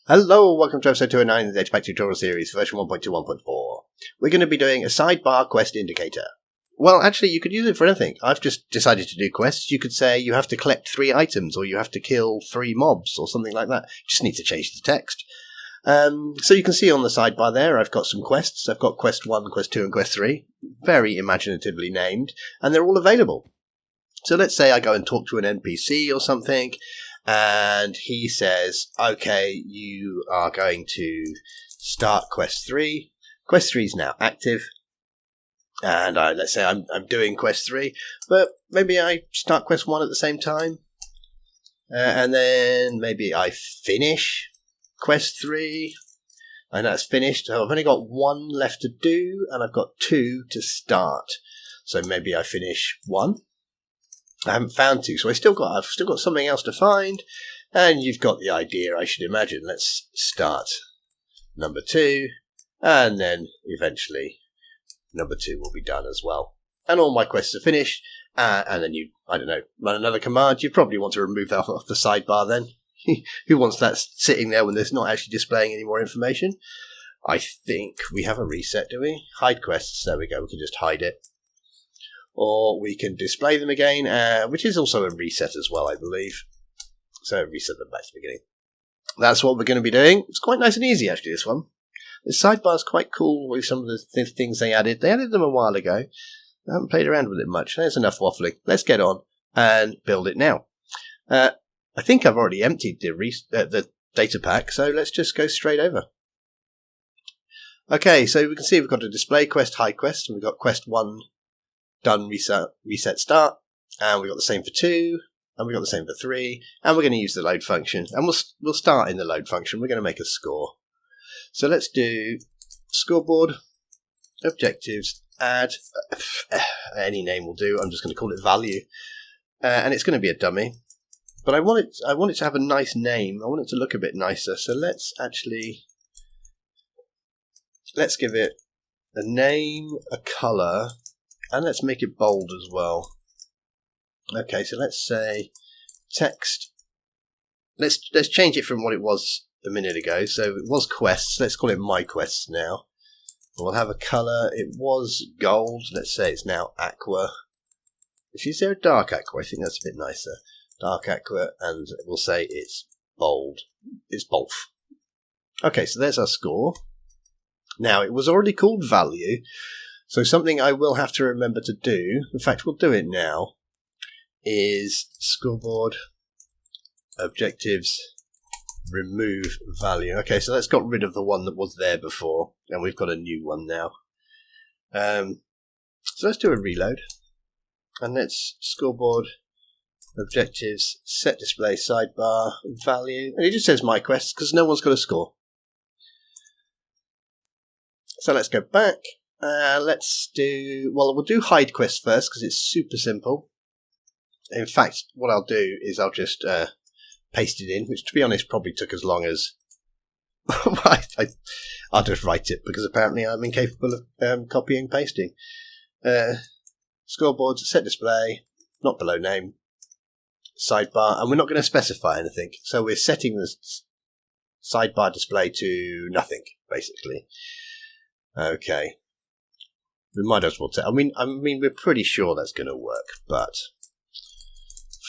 Hello, welcome to episode 209 of the Datapack tutorial series, version 1.2.1.4. We're going to be doing a sidebar quest indicator. Well, actually, you could use it for anything. I've just decided to do quests. You could say you have to collect 3 items, or you have to kill 3 mobs, or something like that. You just need to change the text. So you can see on the sidebar there, I've got some quests. I've got quest 1, quest 2, and quest 3. Very imaginatively named, and they're all available. So let's say I go and talk to an NPC or something, and he says, okay, you are going to start quest 3. Quest 3 is now active. And let's say I'm doing quest 3, but maybe I start quest 1 at the same time. And then maybe I finish quest 3. And that's finished. So I've only got 1 left to do, and I've got 2 to start. So maybe I finish 1. I haven't found 2, so I've still got something else to find. And you've got the idea, I should imagine. Let's start number 2, and then eventually number 2 will be done as well. And all my quests are finished. And then you, I don't know, run another command. You probably want to remove that off the sidebar then. Who wants that sitting there when there's not actually displaying any more information? I think we have a reset, do we? Hide quests. There we go. We can just hide it. Or we can display them again, which is also a reset as well, I believe. So reset them back to the beginning. That's what we're going to be doing. It's quite nice and easy, actually, this one. The sidebar is quite cool with some of the things they added. They added them a while aago. I haven't played around with it much. There's enough waffling. Let's get on and build it now. I think I've already emptied the data pack, so let's just go straight over. Okay, so we can see we've got a display quest, hide quest, and we've got quest 1 done, reset start, and we've got the same for 2, and we've got the same for 3, and we're going to use the load function, and we'll start in the load function. We're going to make a score. So let's do scoreboard, objectives, add, any name will do. I'm just going to call it value, and it's going to be a dummy, but I want it to have a nice name. I want it to look a bit nicer. So let's give it a name, a color, and let's make it bold as well. Okay, so let's say text. Let's change it from what it was a minute ago. So it was quests. Let's call it my quests now. We'll have a color. It was gold. Let's say it's now aqua. Is there a dark aqua? I think that's a bit nicer. Dark aqua, and we'll say it's bold. It's both. Okay, so there's our score. Now, it was already called value. So something I will have to remember to do, in fact we'll do it now, is scoreboard, objectives, remove value. Okay, so that's got rid of the one that was there before, and we've got a new one now. So let's do a reload, and let's scoreboard, objectives, set display, sidebar, value, and it just says my quests because no one's got a score. So let's go back. We'll do hide quest first because it's super simple. In fact, what I'll do is I'll just paste it in, which to be honest probably took as long as I'll just write it because apparently I'm incapable of copying and pasting. Scoreboard, set display, not below name, sidebar, and we're not going to specify anything. So we're setting the sidebar display to nothing, basically. Okay. We might as well I mean, we're pretty sure that's going to work, but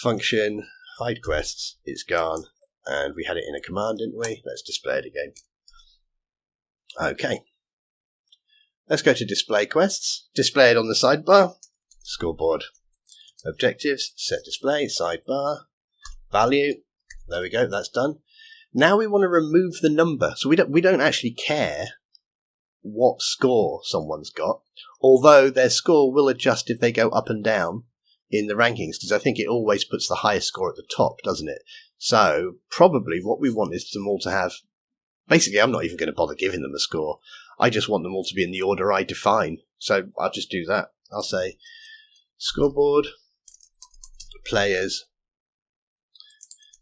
function, hide quests, it's gone, and we had it in a command, didn't we? Let's display it again. Okay. Let's go to display quests, display it on the sidebar, scoreboard, objectives, set display, sidebar, value. There we go, that's done. Now we want to remove the number, so we don't actually care what score someone's got, although their score will adjust if they go up and down in the rankings, because I think it always puts the highest score at the top, doesn't it? So probably what we want is them all to have, basically I'm not even going to bother giving them a score, I just want them all to be in the order I define, so I'll just do that. I'll say scoreboard, players,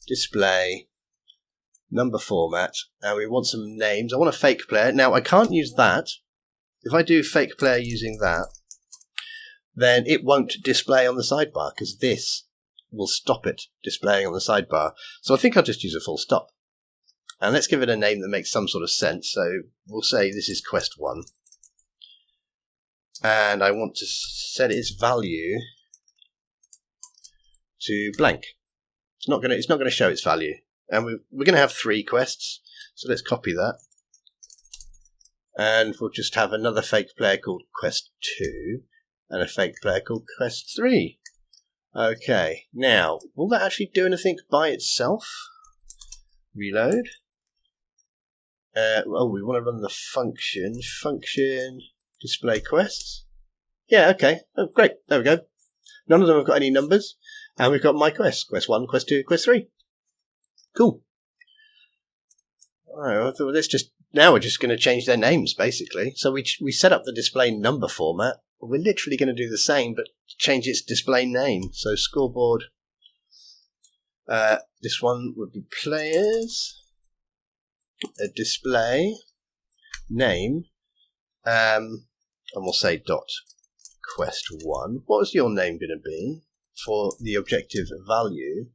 display, number format, and we want some names. I want a fake player. Now, I can't use that. If I do fake player using that, then it won't display on the sidebar, because this will stop it displaying on the sidebar. So I think I'll just use a full stop. And let's give it a name that makes some sort of sense. So we'll say this is quest 1. And I want to set its value to blank. It's not going to show its value. And we're going to have 3 quests. So let's copy that. And we'll just have another fake player called quest 2 and a fake player called quest 3. Okay, now, will that actually do anything by itself? Reload. We want to run the function display quests. Yeah, okay. Oh, great. There we go. None of them have got any numbers. And we've got my quests. Quest 1, quest 2, quest 3. Cool. Alright, now we're just going to change their names, basically. So we set up the display number format. We're literally going to do the same, but change its display name. So scoreboard. This one would be players. A display name. And we'll say dot quest 1. What is your name going to be for the objective value?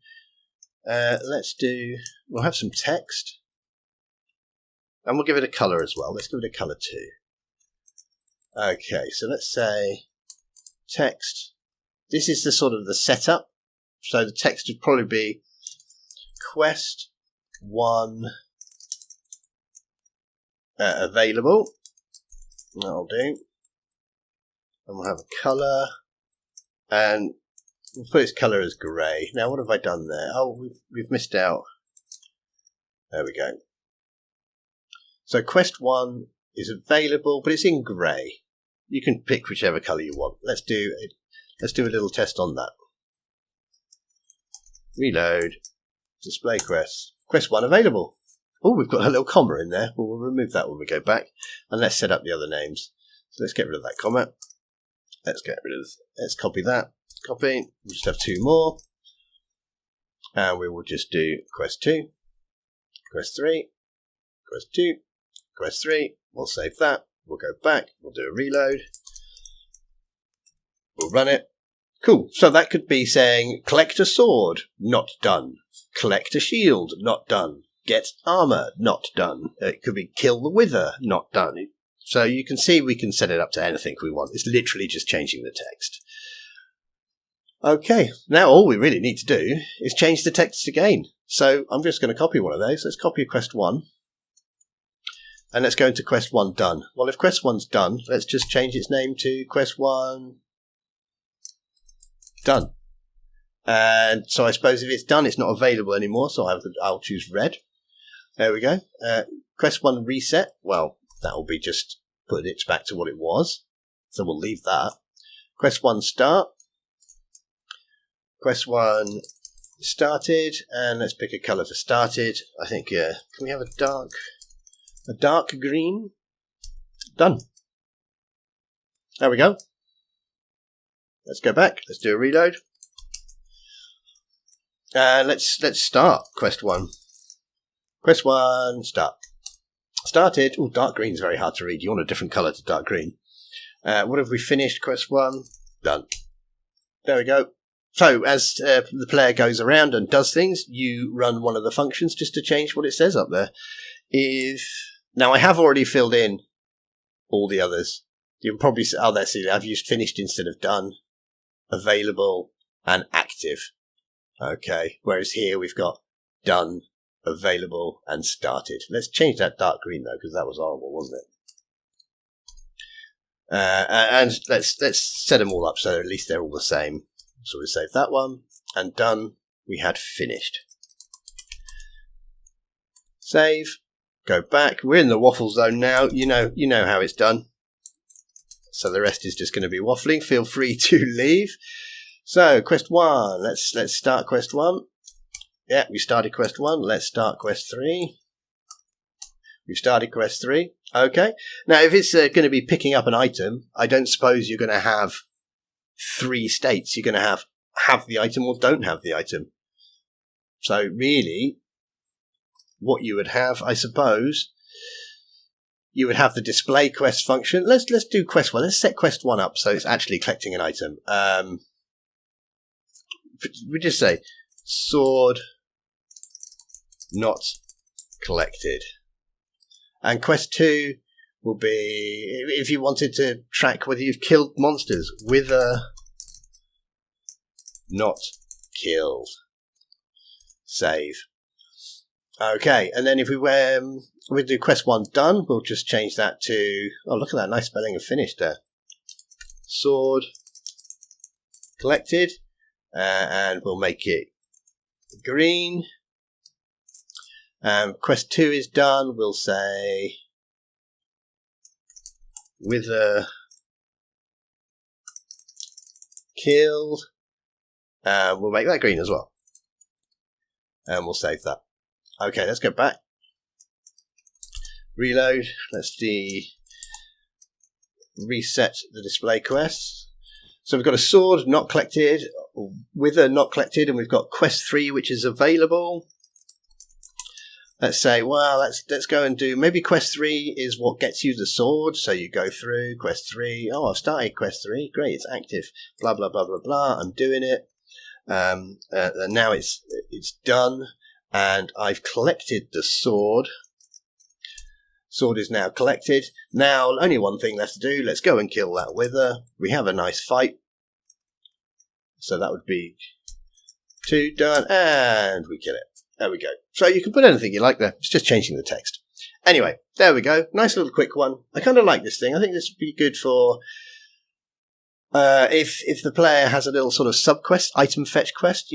We'll have some text. And we'll give it a color as well. Let's give it a color too. Okay, so let's say text. This is the sort of the setup. So the text would probably be quest 1 available. That'll do. And we'll have a color. And we'll put its color as grey. Now, what have I done there? Oh, we've missed out. There we go. So quest 1 is available, but it's in grey. You can pick whichever colour you want. Let's do a little test on that. Reload. Display quests. Quest 1 available. Oh, we've got a little comma in there. We'll remove that when we go back. And let's set up the other names. So let's get rid of that comma. Let's copy that. Copy. We'll just have 2 more. And we will just do quest 2. Quest 3. Quest 2. Quest 3. We'll save that. We'll go back. We'll do a reload. We'll run it. Cool. So that could be saying collect a sword. Not done. Collect a shield. Not done. Get armor. Not done. It could be kill the wither. Not done. So you can see we can set it up to anything we want. It's literally just changing the text. Okay. Now all we really need to do is change the text again. So I'm just going to copy one of those. Let's copy quest 1. And let's go into quest 1 done. Well, if quest 1's done, let's just change its name to quest 1 done. And so I suppose if it's done, it's not available anymore. So I'll choose red. There we go. Quest 1 reset. Well, that will be just putting it back to what it was. So we'll leave that. Quest 1 start. Quest 1 started. And let's pick a colour for started. I think, can we have a dark green? Done. There we go. Let's go back. Let's do a reload. Let's start quest 1. Quest 1, start. Started. Oh, dark green is very hard to read. You want a different colour to dark green. What have we finished? Quest 1, done. There we go. So as the player goes around and does things, you run one of the functions just to change what it says up there. Now I have already filled in all the others. You can probably see I've used finished instead of done, available, and active. Okay, whereas here we've got done, available, and started. Let's change that dark green though, because that was horrible, wasn't it? And let's set them all up so at least they're all the same. So we save that one, and done. We had finished. Save. Go back. We're in the waffle zone now. You know how it's done. So the rest is just going to be waffling. Feel free to leave. So quest 1. Let's start quest 1. Yeah, we started quest 1. Let's start quest 3. We've started quest 3. Okay. Now, if it's going to be picking up an item, I don't suppose you're going to have 3 states. You're going to have the item or don't have the item. So really, what you would have, I suppose, you would have the display quest function. Let's do quest 1. Let's set quest 1 up so it's actually collecting an item. We just say sword not collected. And quest 2 will be if you wanted to track whether you've killed monsters. Wither not killed. Save. Okay, and then if we do quest 1 done, we'll just change that to, oh, look at that nice spelling of finished there. Sword collected, and we'll make it green. Quest 2 is done, we'll say Wither killed, and we'll make that green as well. And we'll save that. Okay, let's go back. Reload. Let's reset the display quests. So we've got a sword not collected, Wither not collected, and we've got quest 3 which is available. Let's say, well, let's go and do, maybe quest 3 is what gets you the sword. So you go through quest 3. Oh, I've started quest 3. Great, it's active. Blah, blah, blah, blah, blah. I'm doing it. And now it's done. And I've collected the sword. Sword is now collected. Now, only one thing left to do. Let's go and kill that Wither. We have a nice fight. So that would be 2 done. And we kill it. There we go. So you can put anything you like there. It's just changing the text. Anyway, there we go. Nice little quick one. I kind of like this thing. I think this would be good for if the player has a little sort of sub-quest, item fetch quest,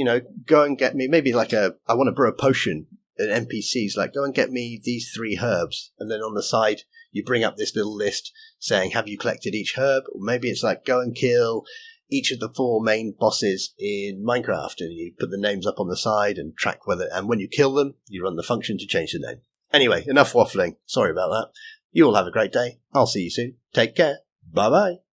go and get me, maybe like I want to brew a potion, an NPC's like, go and get me these 3 herbs. And then on the side, you bring up this little list saying, have you collected each herb? Or maybe it's like, go and kill each of the 4 main bosses in Minecraft, and you put the names up on the side and track and when you kill them, you run the function to change the name. Anyway, enough waffling. Sorry about that. You all have a great day. I'll see you soon. Take care. Bye-bye.